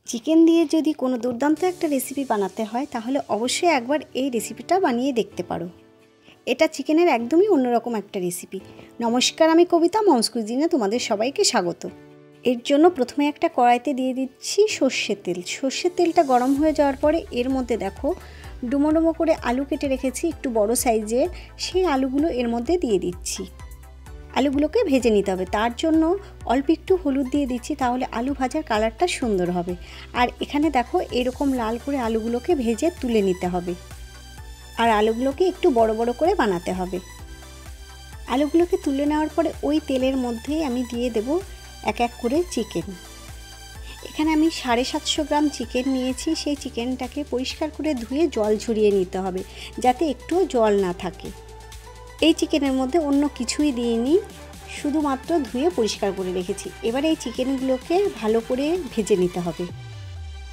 Chicken দিয়ে যদি কোনো দুর্দান্ত একটা রেসিপি বানাতে হয় তাহলে অবশ্যই একবার এই রেসিপিটা বানিয়ে দেখতে পারো। এটা চিকেনের একদমই অন্যরকম একটা রেসিপি। নমস্কার, আমি কবিতা, মমস কুজিনে তোমাদের সবাইকে স্বাগত। এর জন্য প্রথমে একটা কড়াইতে দিয়ে দিচ্ছি সর্ষের তেল। সর্ষের তেলটা গরম হয়ে যাওয়ার পরে এর মধ্যে দেখো ডুমো ডুমো করে আলু কেটে রেখেছি একটু বড় সাইজের, সেই আলুগুলো এর মধ্যে দিয়ে দিচ্ছি। আলুগুলোকে ভেজে নিতে হবে, তার জন্য অল্প একটু হলুদ দিয়ে দিচ্ছি, তাহলে আলু ভাজার কালারটা সুন্দর হবে। আর এখানে দেখো এরকম লাল করে আলুগুলোকে ভেজে তুলে নিতে হবে। আর আলুগুলোকে একটু বড় বড় করে বানাতে হবে। আলুগুলোকে তুলে নেওয়ার পরে ওই তেলের মধ্যেই আমি দিয়ে দেব এক এক করে চিকেন। এখানে আমি 750 গ্রাম চিকেন নিয়েছি। সেই চিকেনটাকে পরিষ্কার করে ধুয়ে জল ঝরিয়ে নিতে হবে, যাতে একটুও জল না থাকে। এই চিকেনের মধ্যে অন্য কিছুই দিইনি, শুধুমাত্র ধুয়ে পরিষ্কার করে রেখেছি। এবার এই চিকেনগুলোকে ভালো করে ভেজে নিতে হবে।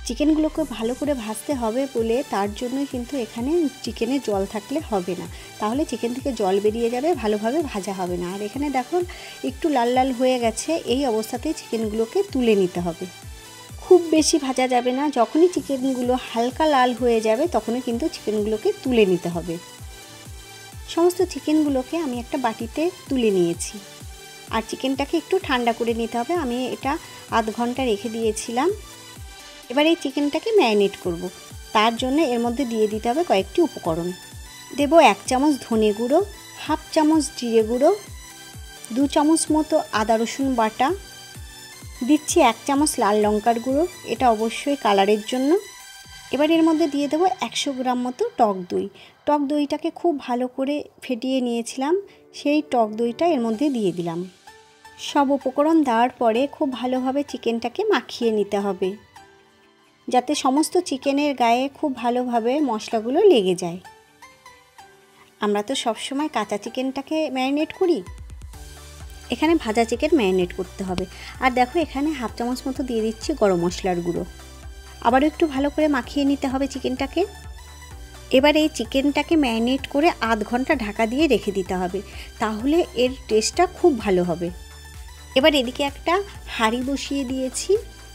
চিকেনগুলোকে ভালো করে ভাজতে হবে বলে তার জন্যই কিন্তু এখানে চিকেনে জল থাকলে হবে না, তাহলে চিকেন থেকে জল বেরিয়ে যাবে, ভালোভাবে ভাজা হবে না। আর এখানে দেখো একটু লাল লাল হয়ে গেছে, এই অবস্থাতেই চিকেনগুলোকে তুলে নিতে হবে। খুব বেশি ভাজা যাবে না, যখনই চিকেনগুলো হালকা লাল হয়ে যাবে তখনই কিন্তু চিকেনগুলোকে তুলে নিতে হবে। সমস্ত চিকেনগুলোকে আমি একটা বাটিতে তুলে নিয়েছি। আর চিকেনটাকে একটু ঠান্ডা করে নিতে হবে। আমি এটা আধ ঘন্টা রেখে দিয়েছিলাম। এবার এই চিকেনটাকে ম্যারিনেট করব। তার জন্য এর মধ্যে দিয়ে দিতে হবে কয়েকটি উপকরণ। দেব 1 চামচ ধনে গুঁড়ো, হাফ চামচ জিরে গুঁড়ো, 2 চামচ মতো আদা রসুন বাটা, দিচ্ছি 1 চামচ লাল লঙ্কার গুঁড়ো, এটা অবশ্যই কালারের জন্য। এবার এর মধ্যে দিয়ে দেবো 100 গ্রাম মতো টক দই। টক দইটাকে খুব ভালো করে ফেটিয়ে নিয়েছিলাম, সেই টক দইটা এর মধ্যে দিয়ে দিলাম। সব উপকরণ দেওয়ার পরে খুব ভালোভাবে চিকেনটাকে মাখিয়ে নিতে হবে, যাতে সমস্ত চিকেনের গায়ে খুব ভালোভাবে মশলাগুলো লেগে যায়। আমরা তো সবসময় কাঁচা চিকেনটাকে ম্যারিনেট করি, এখানে ভাজা চিকেন ম্যারিনেট করতে হবে। আর দেখো এখানে হাফ চামচ মতো দিয়ে দিচ্ছি গরম মশলার গুঁড়ো। আবারও একটু ভালো করে মাখিয়ে নিতে হবে চিকেনটাকে। এবার এই চিকেনটাকে ম্যারিনেট করে আধ ঘন্টা ঢাকা দিয়ে রেখে দিতে হবে, তাহলে এর টেস্টটা খুব ভালো হবে। এবার এদিকে একটা হাঁড়ি বসিয়ে দিয়েছি,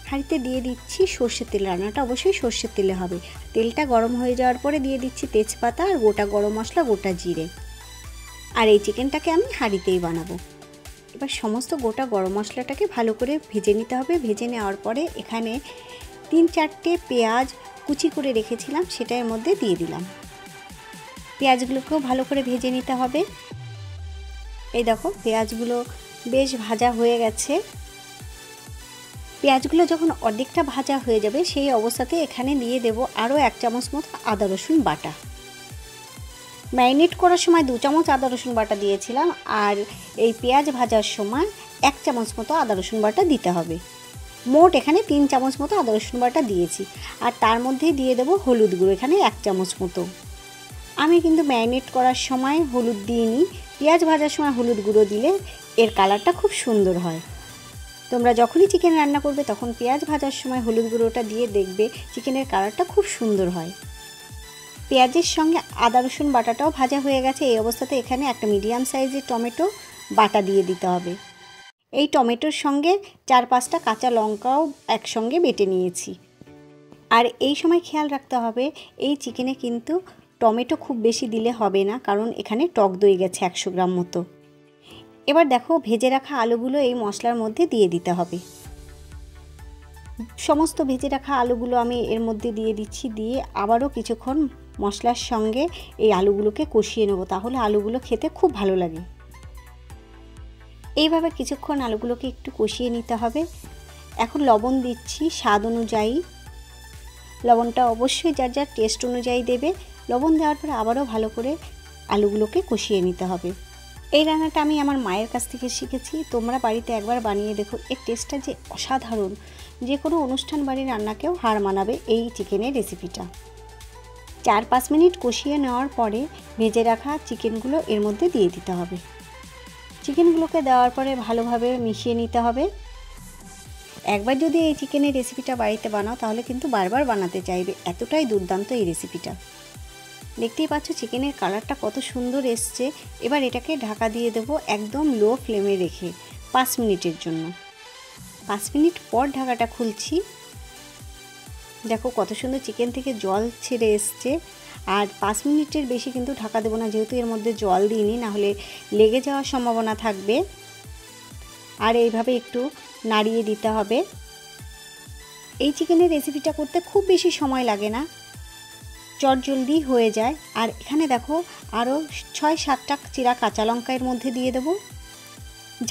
হাঁড়িতে দিয়ে দিচ্ছি সর্ষের তেল। রান্নাটা অবশ্যই সর্ষের তেলে হবে। তেলটা গরম হয়ে যাওয়ার পরে দিয়ে দিচ্ছি তেজপাতা আর গোটা গরম মশলা, গোটা জিরে। আর এই চিকেনটাকে আমি হাঁড়িতেই বানাবো। এবার সমস্ত গোটা গরম মশলাটাকে ভালো করে ভেজে নিতে হবে। ভেজে নেওয়ার পরে এখানে 3-4টে পেঁয়াজ কুচি করে রেখেছিলাম, সেটা এর মধ্যে দিয়ে দিলাম। পেঁয়াজগুলোকেও ভালো করে ভেজে নিতে হবে। এই দেখো পেঁয়াজগুলো বেশ ভাজা হয়ে গেছে। পেঁয়াজগুলো যখন অর্ধেকটা ভাজা হয়ে যাবে সেই অবস্থাতে এখানে দিয়ে দেব আরও 1 চামচ মতো আদা রসুন বাটা। ম্যারিনেট করার সময় 2 চামচ আদা রসুন বাটা দিয়েছিলাম, আর এই পেঁয়াজ ভাজার সময় 1 চামচ মতো আদা রসুন বাটা দিতে হবে। মোট এখানে 3 চামচ মতো আদা রসুন বাটা দিয়েছি। আর তার মধ্যেই দিয়ে দেবো হলুদ গুঁড়ো, এখানে 1 চামচ মতো। আমি কিন্তু ম্যারিনেট করার সময় হলুদ দিইনি, পেঁয়াজ ভাজার সময় হলুদ গুঁড়ো দিলে এর কালারটা খুব সুন্দর হয়। তোমরা যখনই চিকেন রান্না করবে তখন পেঁয়াজ ভাজার সময় হলুদ গুঁড়োটা দিয়ে দেখবে চিকেনের কালারটা খুব সুন্দর হয়। পেঁয়াজের সঙ্গে আদা রসুন বাটাটাও ভাজা হয়ে গেছে। এই অবস্থাতে এখানে একটা মিডিয়াম সাইজের টমেটো বাটা দিয়ে দিতে হবে। এই টমেটোর সঙ্গে 4-5টা কাঁচা লঙ্কাও একসঙ্গে বেটে নিয়েছি। আর এই সময় খেয়াল রাখতে হবে এই চিকেনে কিন্তু টমেটো খুব বেশি দিলে হবে না, কারণ এখানে টক দই গেছে 100 গ্রাম মতো। এবার দেখো ভেজে রাখা আলুগুলো এই মশলার মধ্যে দিয়ে দিতে হবে। সমস্ত ভেজে রাখা আলুগুলো আমি এর মধ্যে দিয়ে দিচ্ছি। দিয়ে আবারও কিছুক্ষণ মশলার সঙ্গে এই আলুগুলোকে কষিয়ে নেব, তাহলে আলুগুলো খেতে খুব ভালো লাগে। এইভাবে কিছুক্ষণ আলুগুলোকে একটু কষিয়ে নিতে হবে। এখন লবণ দিচ্ছি স্বাদ অনুযায়ী। লবণটা অবশ্যই যার যার টেস্ট অনুযায়ী দেবে। লবণ দেওয়ার পরে আবারও ভালো করে আলুগুলোকে কষিয়ে নিতে হবে। এই রান্নাটা আমি আমার মায়ের কাছ থেকে শিখেছি, তোমরা বাড়িতে একবার বানিয়ে দেখো, এর টেস্টটা যে অসাধারণ, যে কোনো অনুষ্ঠান বাড়ির রান্নাকেও হার মানাবে এই চিকেনের রেসিপিটা। 4-5 মিনিট কষিয়ে নেওয়ার পরে ভেজে রাখা চিকেনগুলো এর মধ্যে দিয়ে দিতে হবে। চিকেনগুলোকে দেওয়ার পরে ভালোভাবে মিশিয়ে নিতে হবে। একবার যদি এই চিকেনের রেসিপিটা বাড়িতে বানাও তাহলে কিন্তু বারবার বানাতে চাইবে, এতটাই দুর্দান্ত এই রেসিপিটা। দেখতেই পাচ্ছ চিকেনের কালারটা কত সুন্দর এসছে। এবার এটাকে ঢাকা দিয়ে দেবো একদম লো ফ্লেমে রেখে 5 মিনিটের জন্য। 5 মিনিট পর ঢাকাটা খুলছি। দেখো কত সুন্দর চিকেন থেকে জল ছেড়ে এসছে। আর 5 মিনিটের বেশি কিন্তু ঢাকা দেবো না, যেহেতু এর মধ্যে জল দিইনি, নাহলে লেগে যাওয়ার সম্ভাবনা থাকবে। আর এইভাবে একটু নাড়িয়ে দিতে হবে। এই চিকেনের রেসিপিটা করতে খুব বেশি সময় লাগে না, চটজলদি হয়ে যায়। আর এখানে দেখো আরও 6-7টা চিরা কাঁচা লঙ্কা এর মধ্যে দিয়ে দেবো।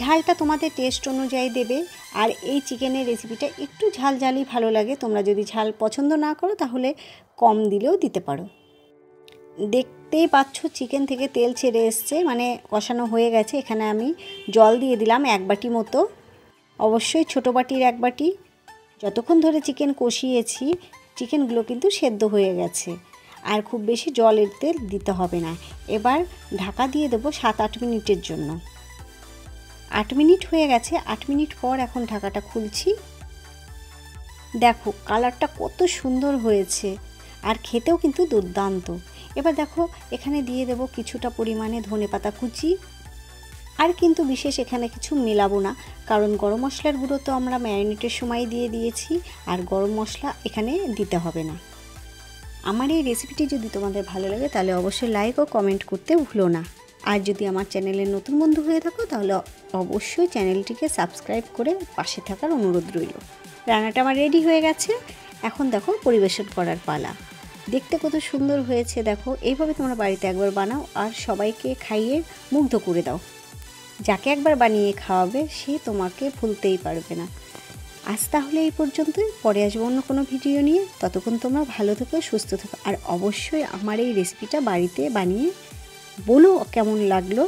ঝালটা তোমাদের টেস্ট অনুযায়ী দেবে। আর এই চিকেনের রেসিপিটা একটু ঝালঝালই ভালো লাগে। তোমরা যদি ঝাল পছন্দ না করো তাহলে কম দিলেও দিতে পারো। দেখতেই পাচ্ছ চিকেন থেকে তেল ছেড়ে এসছে, মানে কষানো হয়ে গেছে। এখানে আমি জল দিয়ে দিলাম 1 বাটি মতো, অবশ্যই ছোটো বাটির 1 বাটি। যতক্ষণ ধরে চিকেন কষিয়েছি চিকেনগুলো কিন্তু সেদ্ধ হয়ে গেছে, আর খুব বেশি জলের তেল দিতে হবে না। এবার ঢাকা দিয়ে দেবো 7-8 মিনিটের জন্য। 8 মিনিট হয়ে গেছে। 8 মিনিট পর এখন ঢাকাটা খুলছি। দেখো কালারটা কত সুন্দর হয়েছে, আর খেতেও কিন্তু দুর্দান্ত। এবার দেখো এখানে দিয়ে দেবো কিছুটা পরিমাণে ধনেপাতা কুচি। আর কিন্তু বিশেষ এখানে কিছু মেলাবো না, কারণ গরম মশলার গুঁড়ো তো আমরা ম্যারিনেটের সময় দিয়ে দিয়েছি, আর গরম মশলা এখানে দিতে হবে না। আমার এই রেসিপিটি যদি তোমাদের ভালো লাগে তাহলে অবশ্যই লাইক ও কমেন্ট করতে ভুলো না। আর যদি আমার চ্যানেলের নতুন বন্ধু হয়ে থাকো তাহলে অবশ্যই চ্যানেলটিকে সাবস্ক্রাইব করে পাশে থাকার অনুরোধ রইল। রান্নাটা আমার রেডি হয়ে গেছে। এখন দেখো পরিবেশন করার পালা। দেখতে কত সুন্দর হয়েছে দেখো। এইভাবে তোমরা বাড়িতে একবার বানাও আর সবাইকে খাইয়ে মুগ্ধ করে দাও। যাকে একবার বানিয়ে খাওয়াবে সে তোমাকে ভুলতেই পারবে না। আজ তাহলে এই পর্যন্তই, পরে আসবো অন্য কোনো ভিডিও নিয়ে। ততক্ষণ তোমরা ভালো থেকো, সুস্থ থেকো, আর অবশ্যই আমার এই রেসিপিটা বাড়িতে বানিয়ে বলো কেমন লাগলো।